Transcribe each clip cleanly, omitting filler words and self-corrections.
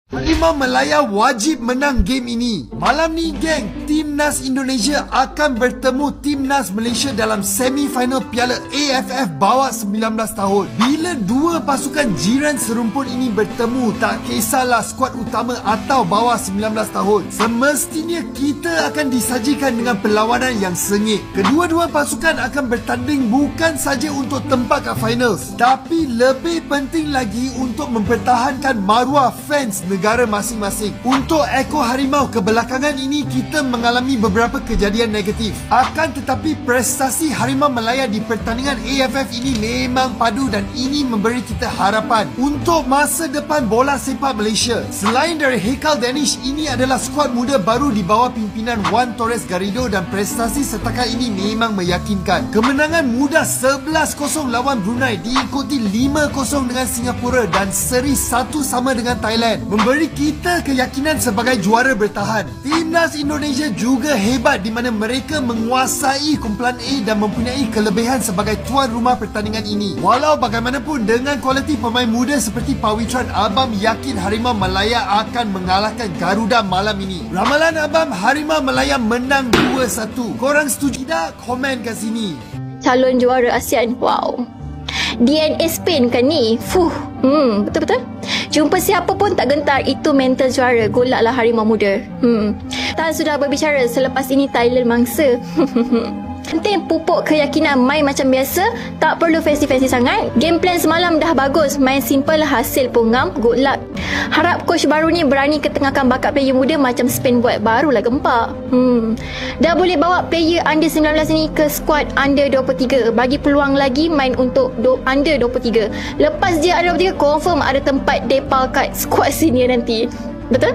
Harimau Melaya wajib menang game ini. Malam ni geng, Timnas Indonesia akan bertemu Timnas Malaysia dalam semifinal Piala AFF bawah 19 tahun. Bila dua pasukan jiran serumpun ini bertemu, tak kisahlah skuad utama atau bawah 19 tahun, semestinya kita akan disajikan dengan perlawanan yang sengit. Kedua-dua pasukan akan bertanding bukan saja untuk tempat kat finals, tapi lebih penting lagi untuk mempertahankan maruah fans negara masing-masing. Untuk ekor harimau, kebelakangan ini kita mengalami beberapa kejadian negatif. Akan tetapi prestasi Harimau Melaya di pertandingan AFF ini memang padu dan ini memberi kita harapan untuk masa depan bola sepak Malaysia. Selain dari Haikal Danish, ini adalah skuad muda baru di bawah pimpinan Wan Torres Garrido dan prestasi setakat ini memang meyakinkan. Kemenangan mudah 11-0 lawan Brunei diikuti 5-0 dengan Singapura dan seri 1 sama dengan Thailand, memberi kita keyakinan sebagai juara bertahan. Timnas Indonesia juga hebat di mana mereka menguasai kumpulan A dan mempunyai kelebihan sebagai tuan rumah pertandingan ini. Walau bagaimanapun, dengan kualiti pemain muda seperti Pawitran, Abam yakin Harimau Melaya akan mengalahkan Garuda malam ini. Ramalan Abam, Harimau Melaya menang 2-1. Korang setuju tak? Komen kat sini. Calon juara ASEAN, wow. DNA Spain kan ni? Betul-betul. Jumpa siapa pun tak gentar, itu mental juara. Golaklah harimau muda. Tan sudah berbicara, selepas ini Thailand mangsa. Penting pupuk keyakinan, main macam biasa, tak perlu fancy-fancy sangat. Game plan semalam dah bagus, main simple, hasil pun ngam. Good luck. Harap coach baru ni berani ketengahkan bakat player muda macam Spain buat, barulah gempak. Dah boleh bawa player under 19 ni ke squad under 23. Bagi peluang lagi main untuk under 23. Lepas dia under 23, confirm ada tempat depa kat squad senior nanti. Betul?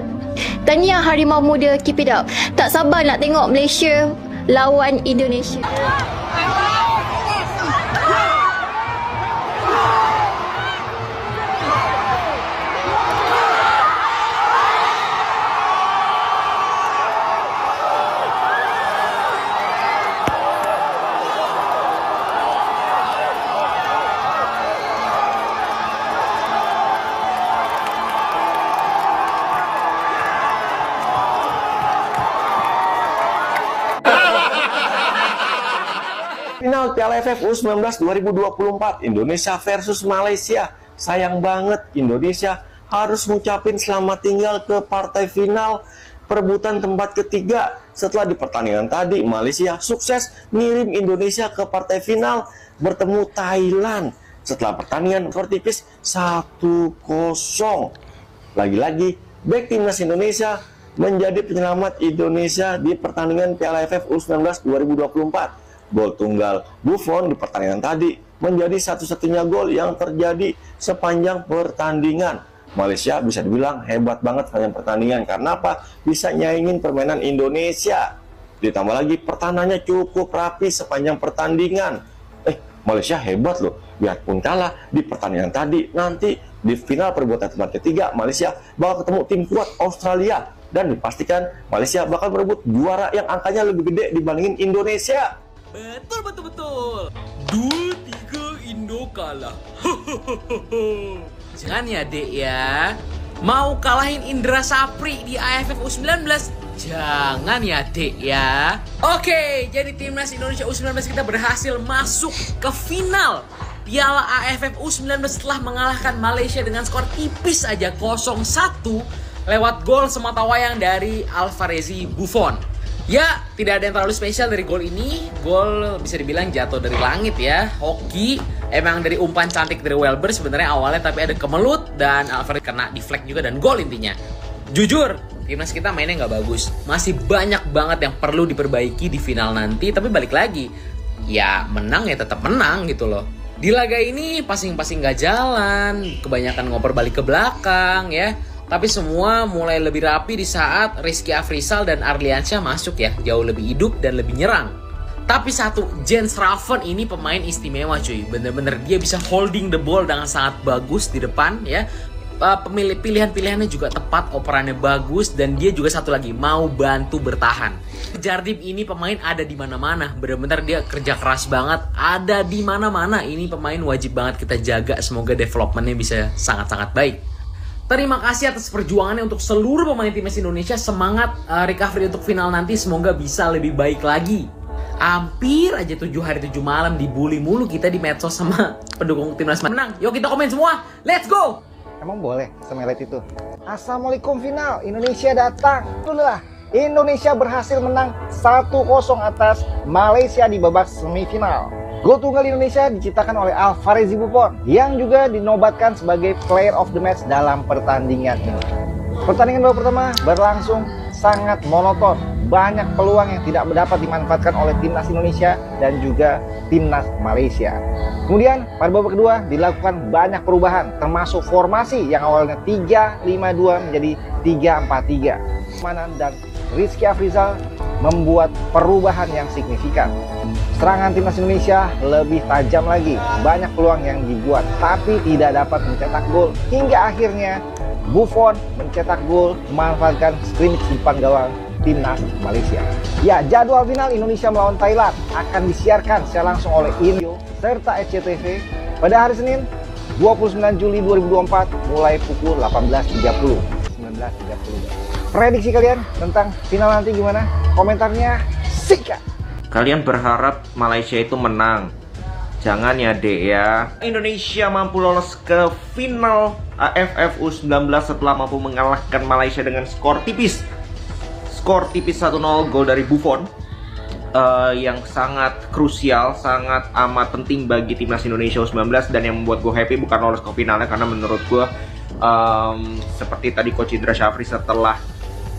Tahniah Harimau Muda, keep it up. Tak sabar nak tengok Malaysia lawan Indonesia. Final Piala AFF U19 2024 Indonesia versus Malaysia. Sayang banget Indonesia harus ngucapin selamat tinggal ke partai final perebutan tempat ketiga. Setelah di pertandingan tadi Malaysia sukses ngirim Indonesia ke partai final bertemu Thailand. Setelah pertandingan tertipis 1-0. Lagi-lagi back timnas Indonesia menjadi penyelamat Indonesia di pertandingan Piala AFF U19 2024. Gol tunggal Buffon di pertandingan tadi menjadi satu-satunya gol yang terjadi sepanjang pertandingan. Malaysia bisa dibilang hebat banget sepanjang pertandingan. Karena apa? Bisa nyaingin permainan Indonesia. Ditambah lagi pertahanannya cukup rapi sepanjang pertandingan. Malaysia hebat loh. Biarpun kalah di pertandingan tadi, nanti di final perebutan tempat ketiga Malaysia bakal ketemu tim kuat Australia. Dan dipastikan Malaysia bakal merebut juara yang angkanya lebih gede dibandingin Indonesia. Betul. 2-3 Indo kalah. Jangan ya dek ya. Mau kalahin Indra Sapri di AFF U19? Jangan ya dek ya. Oke, jadi timnas Indonesia U19 kita berhasil masuk ke final Piala AFF U19 setelah mengalahkan Malaysia dengan skor tipis aja 0-1 lewat gol sematawayang dari Alvarezi Buffon. Ya, tidak ada yang terlalu spesial dari gol ini. Gol bisa dibilang jatuh dari langit ya. Hoki, emang dari umpan cantik dari Welber sebenarnya awalnya, tapi ada kemelut dan Alvarez kena deflect juga dan gol intinya. Jujur, timnas kita mainnya nggak bagus. Masih banyak banget yang perlu diperbaiki di final nanti. Tapi balik lagi, ya menang ya tetap menang gitu loh. Di laga ini passing-passing nggak jalan, kebanyakan ngoper balik ke belakang ya. Tapi semua mulai lebih rapi di saat Rizky Afrizal dan Arliansyah masuk ya. Jauh lebih hidup dan lebih nyerang. Tapi satu, Jens Raven ini pemain istimewa cuy. Bener-bener dia bisa holding the ball dengan sangat bagus di depan ya. Pilihan-pilihannya juga tepat, operannya bagus. Dan dia juga satu lagi, mau bantu bertahan. Jardim ini pemain ada di mana-mana. Bener-bener dia kerja keras banget. Ada di mana-mana. Ini pemain wajib banget kita jaga. Semoga developmentnya bisa sangat-sangat baik. Terima kasih atas perjuangannya untuk seluruh pemain timnas Indonesia. Semangat recovery untuk final nanti, semoga bisa lebih baik lagi. Hampir aja 7 hari 7 malam dibully mulu kita di medsos sama pendukung timnas menang. Yuk kita komen semua, let's go! Emang boleh semelet itu? Assalamualaikum final, Indonesia datang. Itulah, Indonesia berhasil menang 1-0 atas Malaysia di babak semifinal. Gol tunggal Indonesia diciptakan oleh Alvarez Buffon yang juga dinobatkan sebagai Player of the Match dalam pertandingan ini. Pertandingan babak pertama berlangsung sangat monoton. Banyak peluang yang tidak dapat dimanfaatkan oleh timnas Indonesia dan juga timnas Malaysia. Kemudian pada babak kedua dilakukan banyak perubahan, termasuk formasi yang awalnya 3-5-2 menjadi 3-4-3. Manan dan Rizky Afrizal membuat perubahan yang signifikan. Serangan timnas Indonesia lebih tajam lagi, banyak peluang yang dibuat, tapi tidak dapat mencetak gol. Hingga akhirnya Buffon mencetak gol, memanfaatkan scrimmage di depan gawang timnas Malaysia. Ya, jadwal final Indonesia melawan Thailand akan disiarkan secara langsung oleh Indo serta SCTV pada hari Senin 29 Juli 2024 mulai pukul 18.30. Prediksi kalian tentang final nanti gimana? Komentarnya sikat. Kalian berharap Malaysia itu menang. Jangan ya dek ya. Indonesia mampu lolos ke final AFF U19 setelah mampu mengalahkan Malaysia dengan skor tipis. Skor tipis 1-0, gol dari Buffon. Yang sangat krusial, sangat amat penting bagi timnas Indonesia U19. Dan yang membuat gue happy bukan lolos ke finalnya, karena menurut gue seperti tadi Coach Indra Syafri setelah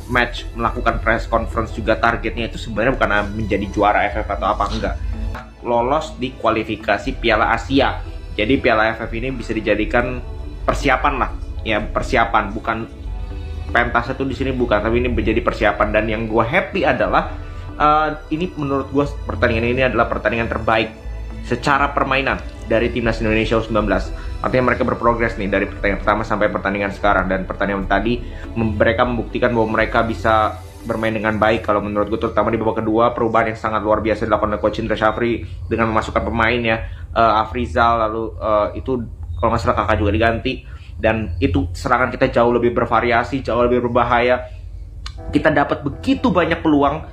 match melakukan press conference juga, targetnya itu sebenarnya bukan menjadi juara AFF atau apa, enggak, lolos di kualifikasi Piala Asia. Jadi Piala AFF ini bisa dijadikan persiapan lah, ya persiapan, bukan pentas itu di sini bukan, tapi ini menjadi persiapan. Dan yang gue happy adalah ini menurut gue pertandingan ini adalah pertandingan terbaik secara permainan dari timnas Indonesia U19. Artinya mereka berprogres nih dari pertandingan pertama sampai pertandingan sekarang. Dan pertandingan tadi mereka membuktikan bahwa mereka bisa bermain dengan baik. Kalau menurut gue terutama di babak kedua, perubahan yang sangat luar biasa dilakukan oleh Coach Indra Syafri dengan memasukkan pemain ya, Afrizal, lalu itu kalau nggak salah Kakak juga diganti. Dan itu serangan kita jauh lebih bervariasi, jauh lebih berbahaya. Kita dapat begitu banyak peluang,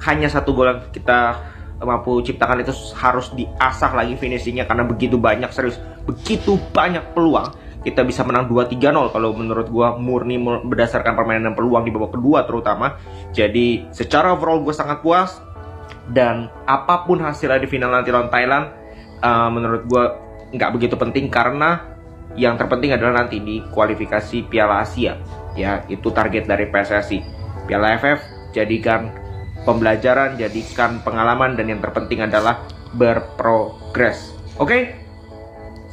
hanya 1 gol yang kita mampu ciptakan itu harus diasah lagi finishingnya, karena begitu banyak, serius, begitu banyak peluang. Kita bisa menang 2-3-0 kalau menurut gua murni berdasarkan permainan dan peluang di babak kedua terutama. Jadi secara overall gue sangat puas. Dan apapun hasilnya di final nanti lawan Thailand, menurut gue nggak begitu penting, karena yang terpenting adalah nanti di kualifikasi Piala Asia. Ya, itu target dari PSSI. Piala AFF jadikan pembelajaran, jadikan pengalaman, dan yang terpenting adalah berprogres. Oke?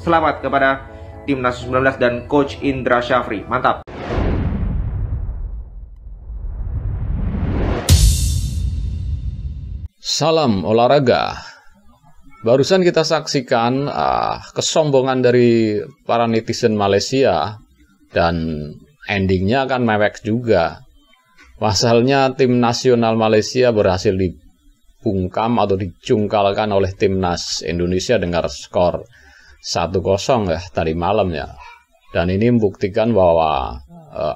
Selamat kepada Timnas U19 dan Coach Indra Syafri. Mantap. Salam olahraga. Barusan kita saksikan kesombongan dari para netizen Malaysia, dan endingnya akan mewek juga. Pasalnya tim nasional Malaysia berhasil dibungkam atau dicungkalkan oleh timnas Indonesia dengan skor 1-0 ya tadi malam ya. Dan ini membuktikan bahwa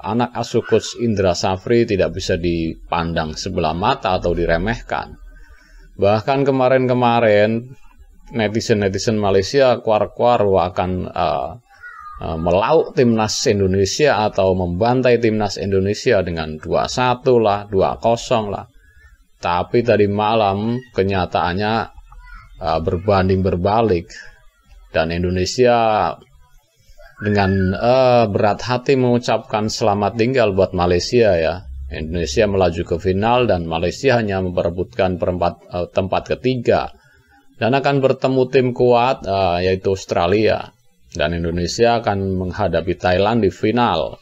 anak asuh Coach Indra Syafri tidak bisa dipandang sebelah mata atau diremehkan. Bahkan kemarin-kemarin netizen Malaysia kuar-kuar akan melauk timnas Indonesia atau membantai timnas Indonesia dengan 2-1 lah, 2-0 lah. Tapi tadi malam kenyataannya berbanding berbalik, dan Indonesia dengan berat hati mengucapkan selamat tinggal buat Malaysia ya. Indonesia melaju ke final dan Malaysia hanya memperebutkan tempat ketiga, dan akan bertemu tim kuat yaitu Australia. Dan Indonesia akan menghadapi Thailand di final.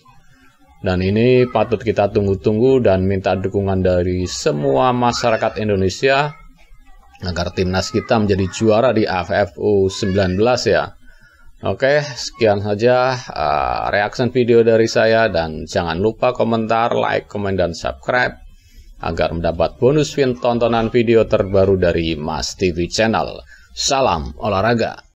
Dan ini patut kita tunggu-tunggu dan minta dukungan dari semua masyarakat Indonesia agar timnas kita menjadi juara di AFF U19 ya. Oke, sekian saja reaction video dari saya, dan jangan lupa komentar, like, komen, dan subscribe agar mendapat bonus tontonan video terbaru dari Mas TV Channel. Salam olahraga.